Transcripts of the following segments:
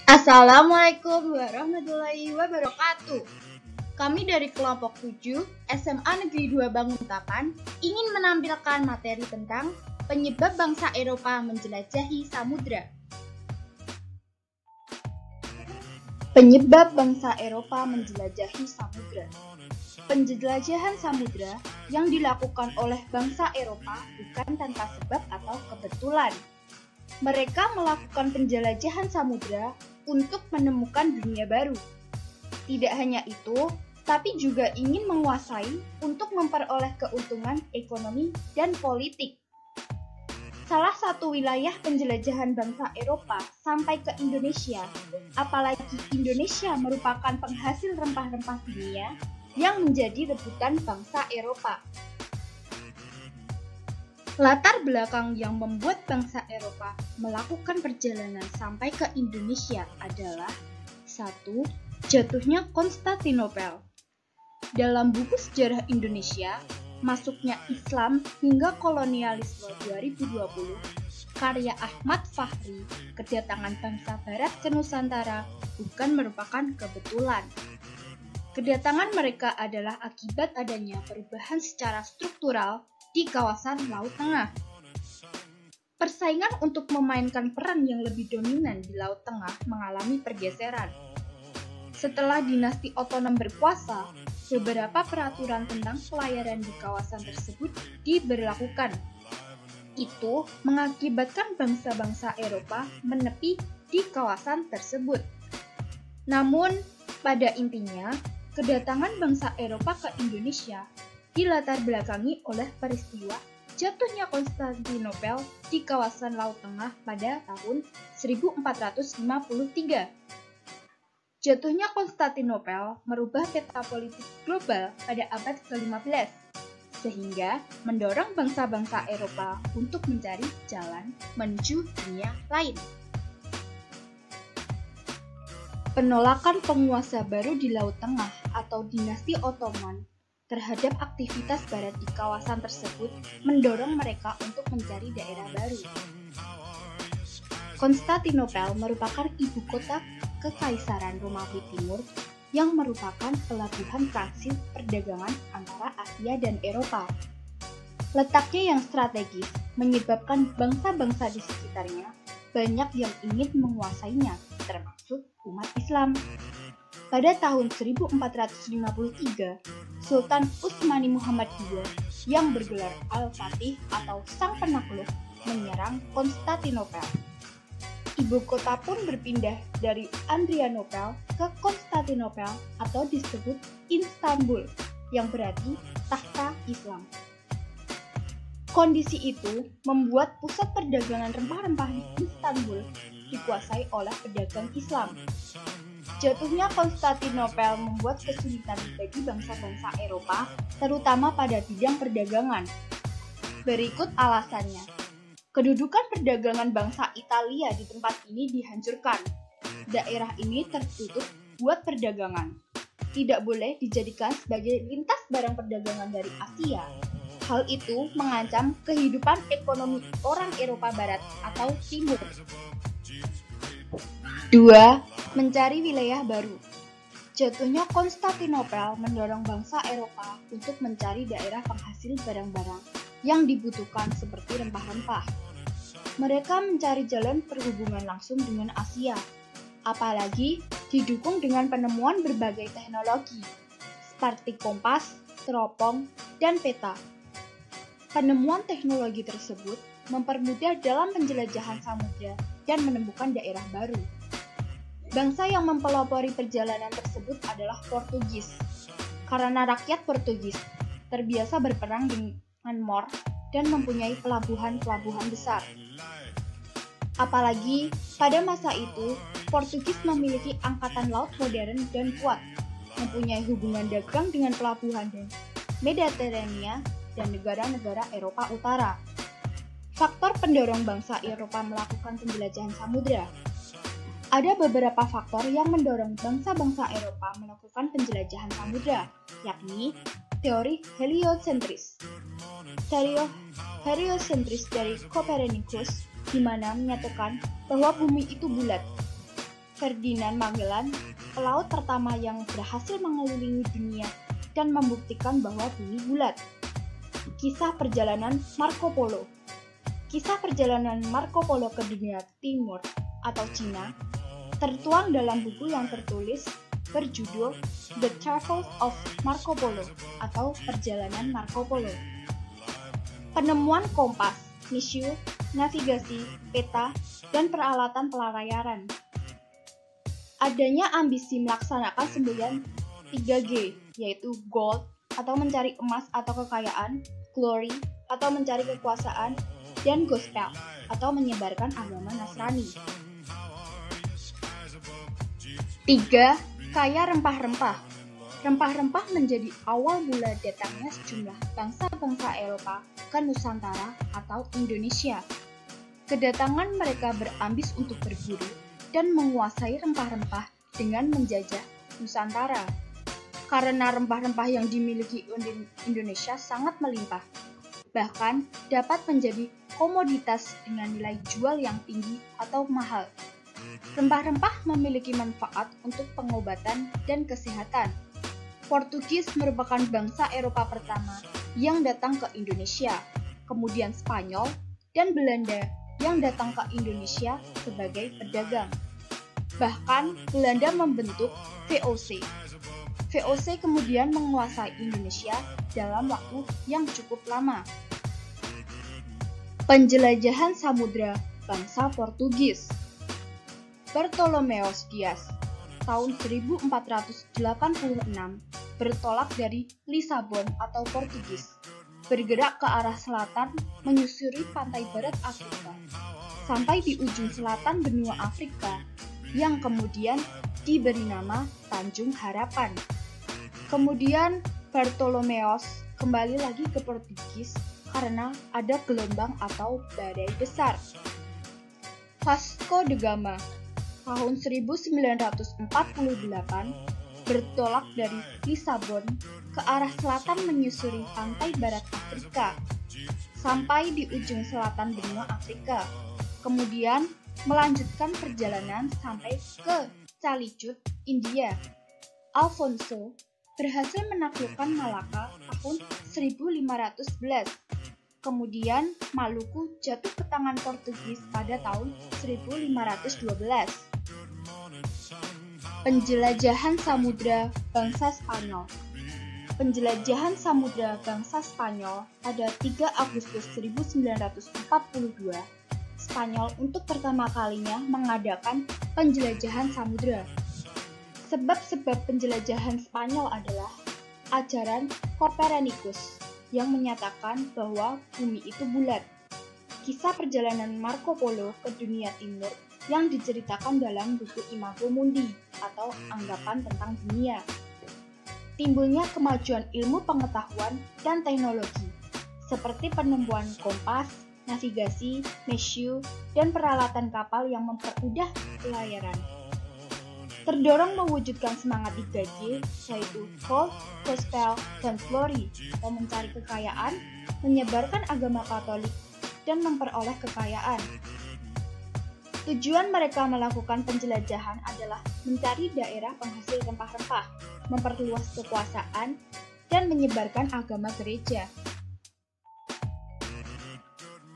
Assalamualaikum warahmatullahi wabarakatuh. Kami dari kelompok 7 SMA Negeri 2 Banguntapan ingin menampilkan materi tentang penyebab bangsa Eropa menjelajahi samudra. Penyebab bangsa Eropa menjelajahi samudra. Penjelajahan samudra yang dilakukan oleh bangsa Eropa bukan tanpa sebab atau kebetulan. Mereka melakukan penjelajahan samudra untuk menemukan dunia baru. Tidak hanya itu, tapi juga ingin menguasai untuk memperoleh keuntungan ekonomi dan politik. Salah satu wilayah penjelajahan bangsa Eropa sampai ke Indonesia, apalagi Indonesia merupakan penghasil rempah-rempah dunia yang menjadi rebutan bangsa Eropa. Latar belakang yang membuat bangsa Eropa melakukan perjalanan sampai ke Indonesia adalah 1. Jatuhnya Konstantinopel. Dalam buku sejarah Indonesia, masuknya Islam hingga kolonialisme 2020, karya Ahmad Fahri, kedatangan bangsa Barat ke Nusantara bukan merupakan kebetulan. Kedatangan mereka adalah akibat adanya perubahan secara struktural di kawasan Laut Tengah. Persaingan untuk memainkan peran yang lebih dominan di Laut Tengah mengalami pergeseran. Setelah dinasti otonom berkuasa, beberapa peraturan tentang pelayaran di kawasan tersebut diberlakukan. Itu mengakibatkan bangsa-bangsa Eropa menepi di kawasan tersebut. Namun, pada intinya, kedatangan bangsa Eropa ke Indonesia dilatar belakangi oleh peristiwa jatuhnya Konstantinopel di kawasan Laut Tengah pada tahun 1453. Jatuhnya Konstantinopel merubah peta politik global pada abad ke-15, sehingga mendorong bangsa-bangsa Eropa untuk mencari jalan menuju dunia lain. Penolakan penguasa baru di Laut Tengah atau dinasti Ottoman terhadap aktivitas Barat di kawasan tersebut mendorong mereka untuk mencari daerah baru. Konstantinopel merupakan ibu kota Kekaisaran Romawi Timur yang merupakan pelabuhan transit perdagangan antara Asia dan Eropa. Letaknya yang strategis menyebabkan bangsa-bangsa di sekitarnya banyak yang ingin menguasainya, termasuk umat Islam. Pada tahun 1453, Sultan Utsmani Muhammad II yang bergelar Al-Fatih atau Sang Penakluk menyerang Konstantinopel. Ibu kota pun berpindah dari Adrianopel ke Konstantinopel atau disebut Istanbul, yang berarti tahta Islam. Kondisi itu membuat pusat perdagangan rempah-rempah di Istanbul dikuasai oleh pedagang Islam. Jatuhnya Konstantinopel membuat kesulitan bagi bangsa-bangsa Eropa, terutama pada bidang perdagangan. Berikut alasannya. Kedudukan perdagangan bangsa Italia di tempat ini dihancurkan. Daerah ini tertutup buat perdagangan. Tidak boleh dijadikan sebagai lintas barang perdagangan dari Asia. Hal itu mengancam kehidupan ekonomi orang Eropa Barat atau Timur. 2. Mencari wilayah baru. Jatuhnya Konstantinopel mendorong bangsa Eropa untuk mencari daerah penghasil barang-barang yang dibutuhkan seperti rempah-rempah. Mereka mencari jalan perhubungan langsung dengan Asia, apalagi didukung dengan penemuan berbagai teknologi, seperti kompas, teropong, dan peta. Penemuan teknologi tersebut mempermudah dalam penjelajahan samudra dan menemukan daerah baru. Bangsa yang mempelopori perjalanan tersebut adalah Portugis, karena rakyat Portugis terbiasa berperang dengan Moor dan mempunyai pelabuhan-pelabuhan besar. Apalagi pada masa itu, Portugis memiliki angkatan laut modern dan kuat, mempunyai hubungan dagang dengan pelabuhan dan Mediterania dan negara-negara Eropa Utara. Faktor pendorong bangsa Eropa melakukan penjelajahan samudra. Ada beberapa faktor yang mendorong bangsa-bangsa Eropa melakukan penjelajahan samudra, yakni teori heliocentris. Teori heliocentris dari Copernicus, di mana menyatakan bahwa bumi itu bulat. Ferdinand Magellan, pelaut pertama yang berhasil mengelilingi dunia dan membuktikan bahwa bumi bulat. Kisah perjalanan Marco Polo. Kisah perjalanan Marco Polo ke dunia timur atau Cina tertuang dalam buku yang tertulis berjudul The Travels of Marco Polo atau Perjalanan Marco Polo. Penemuan kompas, misiu, navigasi, peta, dan peralatan pelayaran. Adanya ambisi melaksanakan semboyan 3G, yaitu gold atau mencari emas atau kekayaan, glory atau mencari kekuasaan, dan gospel atau menyebarkan agama Nasrani. 3. Kaya rempah-rempah. Rempah-rempah menjadi awal mula datangnya sejumlah bangsa-bangsa Eropa ke Nusantara atau Indonesia. Kedatangan mereka berambis untuk berburu dan menguasai rempah-rempah dengan menjajah Nusantara. Karena rempah-rempah yang dimiliki Indonesia sangat melimpah, bahkan dapat menjadi komoditas dengan nilai jual yang tinggi atau mahal. Rempah-rempah memiliki manfaat untuk pengobatan dan kesehatan. Portugis merupakan bangsa Eropa pertama yang datang ke Indonesia, kemudian Spanyol dan Belanda yang datang ke Indonesia sebagai pedagang. Bahkan Belanda membentuk VOC. VOC kemudian menguasai Indonesia dalam waktu yang cukup lama. Penjelajahan samudra bangsa Portugis. Bartolomeus Dias, tahun 1486, bertolak dari Lisabon atau Portugis, bergerak ke arah selatan menyusuri pantai barat Afrika, sampai di ujung selatan benua Afrika, yang kemudian diberi nama Tanjung Harapan. Kemudian Bartolomeus kembali lagi ke Portugis karena ada gelombang atau badai besar. Vasco da Gama, tahun 1948, bertolak dari Lisabon ke arah selatan menyusuri pantai barat Afrika, sampai di ujung selatan benua Afrika. Kemudian melanjutkan perjalanan sampai ke Calicut, India. Alfonso berhasil menaklukkan Malaka tahun 1511. Kemudian Maluku jatuh ke tangan Portugis pada tahun 1512. Penjelajahan samudra bangsa Spanyol. Penjelajahan samudra bangsa Spanyol pada 3 Agustus 1942, Spanyol untuk pertama kalinya mengadakan penjelajahan samudra. Sebab-sebab penjelajahan Spanyol adalah ajaran Copernicus yang menyatakan bahwa bumi itu bulat. Kisah perjalanan Marco Polo ke dunia timur yang diceritakan dalam buku Imago Mundi atau anggapan tentang dunia. Timbulnya kemajuan ilmu pengetahuan dan teknologi, seperti penemuan kompas, navigasi, mesiu, dan peralatan kapal yang mempermudah pelayaran. Terdorong mewujudkan semangat 3G, yaitu gold, gospel, dan glory, atau mencari kekayaan, menyebarkan agama Katolik, dan memperoleh kekayaan. Tujuan mereka melakukan penjelajahan adalah mencari daerah penghasil rempah-rempah, memperluas kekuasaan, dan menyebarkan agama gereja.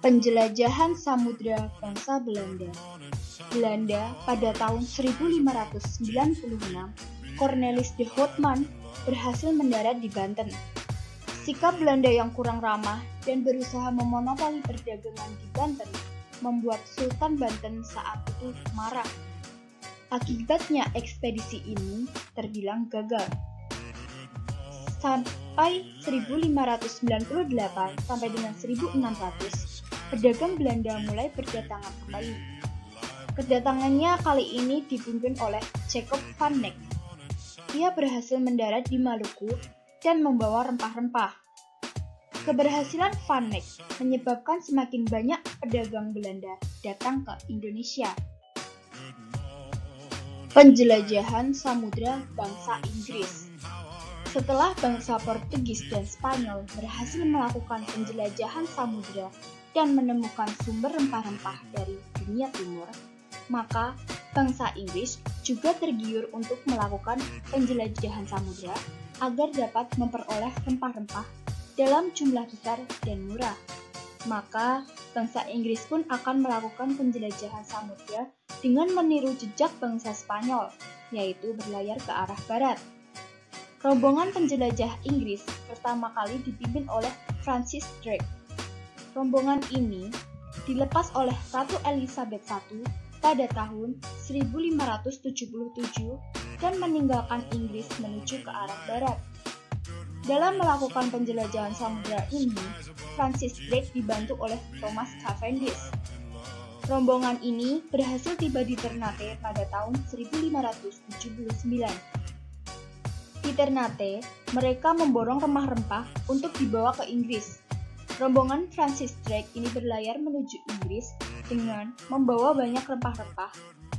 Penjelajahan samudra bangsa Belanda. Belanda pada tahun 1596, Cornelis de Houtman berhasil mendarat di Banten. Sikap Belanda yang kurang ramah dan berusaha memonopoli perdagangan di Banten membuat Sultan Banten saat itu marah. Akibatnya ekspedisi ini terbilang gagal. Sampai 1598 sampai dengan 1600, pedagang Belanda mulai berdatangan kembali. Kedatangannya kali ini dipimpin oleh Jacob van Eyck. Dia berhasil mendarat di Maluku dan membawa rempah-rempah. Keberhasilan Van Eyck menyebabkan semakin banyak pedagang Belanda datang ke Indonesia. Penjelajahan samudra bangsa Inggris. Setelah bangsa Portugis dan Spanyol berhasil melakukan penjelajahan samudra dan menemukan sumber rempah-rempah dari dunia timur, maka bangsa Inggris juga tergiur untuk melakukan penjelajahan samudra agar dapat memperoleh rempah-rempah dalam jumlah besar dan murah. Maka, bangsa Inggris pun akan melakukan penjelajahan samudra dengan meniru jejak bangsa Spanyol, yaitu berlayar ke arah barat. Rombongan penjelajah Inggris pertama kali dipimpin oleh Francis Drake. Rombongan ini dilepas oleh Ratu Elizabeth I pada tahun 1577 dan meninggalkan Inggris menuju ke arah barat. Dalam melakukan penjelajahan samudra ini, Francis Drake dibantu oleh Thomas Cavendish. Rombongan ini berhasil tiba di Ternate pada tahun 1579. Di Ternate, mereka memborong rempah-rempah untuk dibawa ke Inggris. Rombongan Francis Drake ini berlayar menuju Inggris dengan membawa banyak rempah-rempah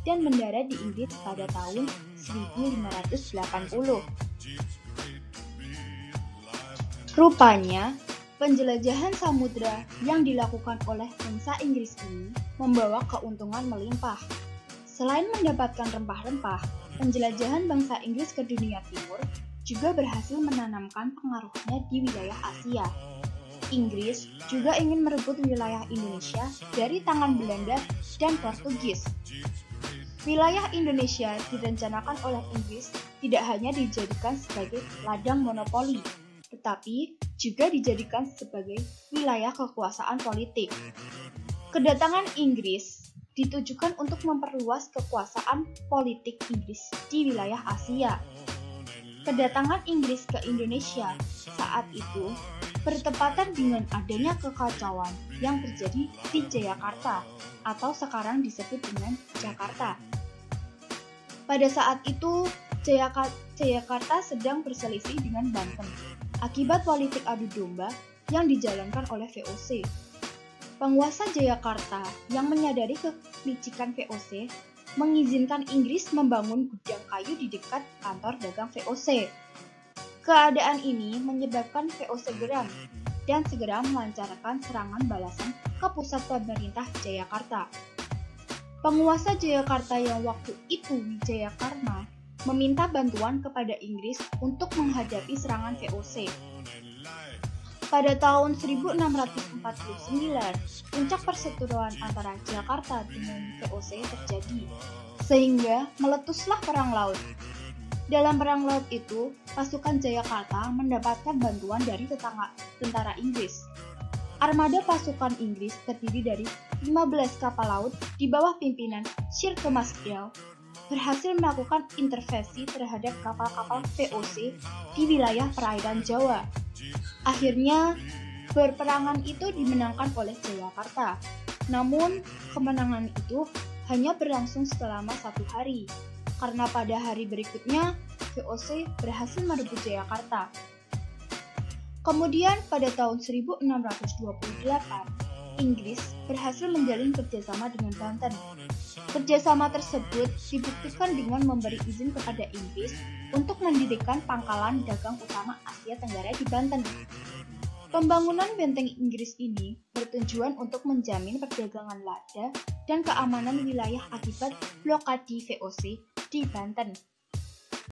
dan mendarat di Inggris pada tahun 1580. Rupanya, penjelajahan samudra yang dilakukan oleh bangsa Inggris ini membawa keuntungan melimpah. Selain mendapatkan rempah-rempah, penjelajahan bangsa Inggris ke dunia timur juga berhasil menanamkan pengaruhnya di wilayah Asia. Inggris juga ingin merebut wilayah Indonesia dari tangan Belanda dan Portugis. Wilayah Indonesia direncanakan oleh Inggris tidak hanya dijadikan sebagai ladang monopoli, tetapi juga dijadikan sebagai wilayah kekuasaan politik. Kedatangan Inggris ditujukan untuk memperluas kekuasaan politik Inggris di wilayah Asia. Kedatangan Inggris ke Indonesia saat itu bertepatan dengan adanya kekacauan yang terjadi di Jayakarta atau sekarang disebut dengan Jakarta. Pada saat itu, Jayakarta sedang berselisih dengan Banten akibat politik adu domba yang dijalankan oleh VOC. Penguasa Jayakarta yang menyadari kelicikan VOC mengizinkan Inggris membangun gudang kayu di dekat kantor dagang VOC. Keadaan ini menyebabkan VOC geram dan segera melancarkan serangan balasan ke pusat pemerintah Jayakarta. Penguasa Jayakarta yang waktu itu Wijayakarma meminta bantuan kepada Inggris untuk menghadapi serangan VOC. Pada tahun 1649, puncak perseteruan antara Jakarta dengan VOC terjadi, sehingga meletuslah perang laut. Dalam perang laut itu, pasukan Jayakarta mendapatkan bantuan dari tentara Inggris. Armada pasukan Inggris terdiri dari 15 kapal laut di bawah pimpinan Sir Thomas Dale berhasil melakukan intervensi terhadap kapal-kapal VOC di wilayah perairan Jawa. Akhirnya, perperangan itu dimenangkan oleh Jayakarta. Namun, kemenangan itu hanya berlangsung selama 1 hari, karena pada hari berikutnya VOC berhasil merebut Jayakarta. Kemudian pada tahun 1628, Inggris berhasil menjalin kerjasama dengan Banten. Kerjasama tersebut dibuktikan dengan memberi izin kepada Inggris untuk mendirikan pangkalan dagang utama Asia Tenggara di Banten. Pembangunan benteng Inggris ini bertujuan untuk menjamin perdagangan lada dan keamanan wilayah akibat blokade VOC di Banten.